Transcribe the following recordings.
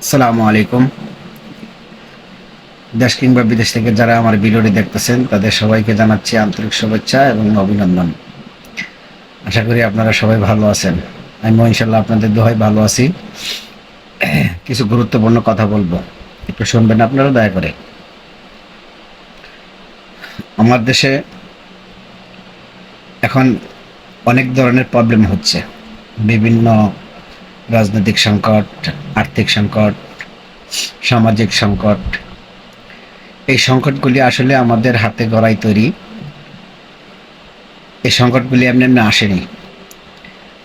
আসসালামু আলাইকুম। দেশ কিংবা বিদেশ থেকে যারা আমার ভিডিওটি দেখতেছেন তাদের সবাইকে জানাচ্ছি আন্তরিক শুভেচ্ছা এবং অভিনন্দন। আশা করি আপনারা সবাই ভালো আছেন। আমিও ইনশাল্লাহ আপনাদের দোহায় ভালো আছি। কিছু গুরুত্বপূর্ণ কথা বলবো, একটু শুনবেন আপনারা দয়া করে। আমার দেশে এখন অনেক ধরনের প্রবলেম হচ্ছে, বিভিন্ন রাজনৈতিক সংকট, আর্থিক সংকট, সামাজিক সংকট। এই সংকটগুলি আসলে আমাদের হাতে গড়াই তৈরি। এই সংকটগুলি এমনি এমনি আসেনি।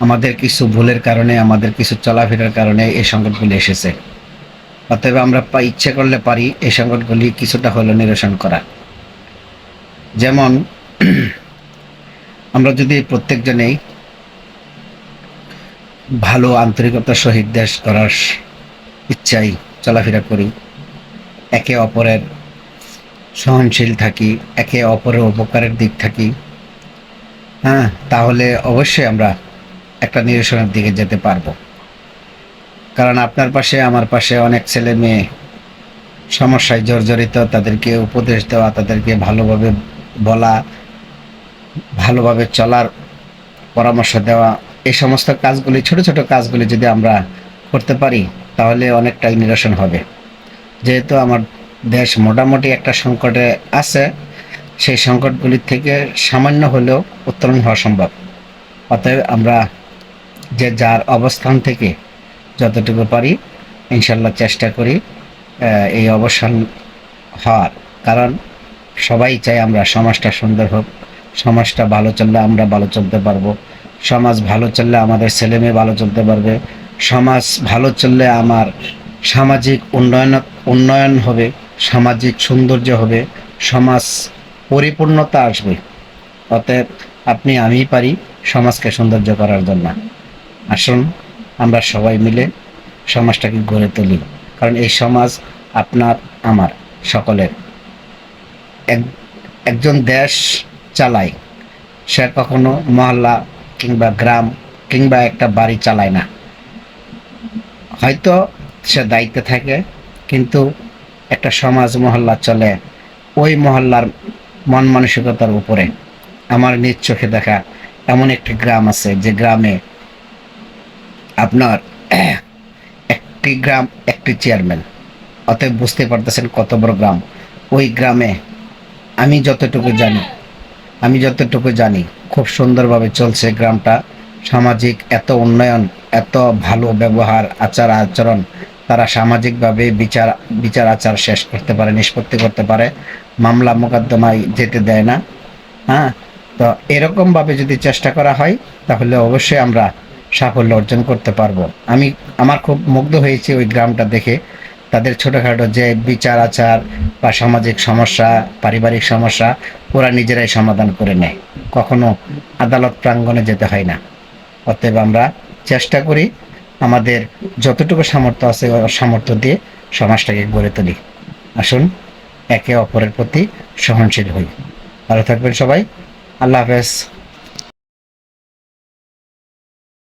আমাদের কিছু ভুলের কারণে, আমাদের কিছু চলাফেরার কারণে এই সংকটগুলি এসেছে। অতএব আমরা ইচ্ছে করলে পারি এই সংকটগুলি কিছুটা হলেও নিরসন করা। যেমন আমরা যদি প্রত্যেকজনেই ভালো আন্তরিকতার সহিত দেশ করার ইচ্ছায় চলাফেরা করি, একে অপরের সহনশীল থাকি, একে অপরের উপকারের দিক থাকি, হ্যাঁ, তাহলে অবশ্যই আমরা একটা নিরসনের দিকে যেতে পারবো। কারণ আপনার পাশে আমার পাশে অনেক ছেলে মেয়ে সমস্যায় জর্জরিত, তাদেরকে উপদেশ দেওয়া, তাদেরকে ভালোভাবে বলা, ভালোভাবে চলার পরামর্শ দেওয়া, এই সমস্ত কাজগুলি, ছোট ছোট কাজগুলি যদি আমরা করতে পারি তাহলে অনেকটাই নিরসন হবে। যেহেতু আমার দেশ মোটামুটি একটা সংকটে আছে, সেই সংকটগুলির থেকে সামান্য হলেও উত্তরণ হওয়া সম্ভব। অতএব আমরা যে যার অবস্থান থেকে যতটুকু পারি ইনশাল্লাহ চেষ্টা করি এই অবসান হওয়ার। কারণ সবাই চাই আমরা সমাজটা সুন্দর হোক, সমাজটা ভালো চললে আমরা ভালো চলতে পারবো, সমাজ ভালো চললে আমাদের ছেলে মেয়ে ভালো চলতে পারবে, সমাজ ভালো চললে আমার সামাজিক উন্নয়ন হবে, সামাজিক সৌন্দর্য হবে, সমাজ পরিপূর্ণতা আসবে। অতএব আপনি আমি পারি সমাজকে সৌন্দর্য করার জন্য। আসুন আমরা সবাই মিলে সমাজটাকে গড়ে তুলি। কারণ এই সমাজ আপনার আমার সকলের। একজন দেশ চালায়, সে কখনো মহল্লা কিংবা গ্রাম কিংবা একটা বাড়ি চালায় না। হয়তো সে দায়িত্বে থাকে, কিন্তু একটা সমাজ মহল্লা চলে ওই মহল্লার মন মানসিকতার উপরে। আমার নিজ চোখে দেখা এমন একটি গ্রাম আছে, যে গ্রামে আপনার একটি গ্রাম একটি চেয়ারম্যান। অতএব বুঝতে পারতেছেন কত বড় গ্রাম। ওই গ্রামে আমি যতটুকু জানি খুব সুন্দরভাবে চলছে গ্রামটা। সামাজিক এত উন্নয়ন, এত ভালো ব্যবহার, আচার আচরণ, তারা সামাজিকভাবে বিচার আচার শেষ করতে পারে, নিষ্পত্তি করতে পারে, মামলা মোকদ্দমায় যেতে দেয় না। হ্যাঁ, তো এরকমভাবে যদি চেষ্টা করা হয় তাহলে অবশ্যই আমরা সাফল্য অর্জন করতে পারবো। আমার খুব মুগ্ধ হয়েছে ওই গ্রামটা দেখে। তাদের ছোটোখাটো যে বিচার আচার বা সামাজিক সমস্যা, পারিবারিক সমস্যা, ওরা নিজেরাই সমাধান করে নেয়, কখনো আদালত প্রাঙ্গণে যেতে হয় না। অতএব আমরা চেষ্টা করি আমাদের যতটুকু সামর্থ্য আছে সামর্থ্য দিয়ে সমাজটাকে গড়ে তুলি। আসুন একে অপরের প্রতি সহনশীল হই। ভালো থাকবেন সবাই। আল্লাহ হাফেজ।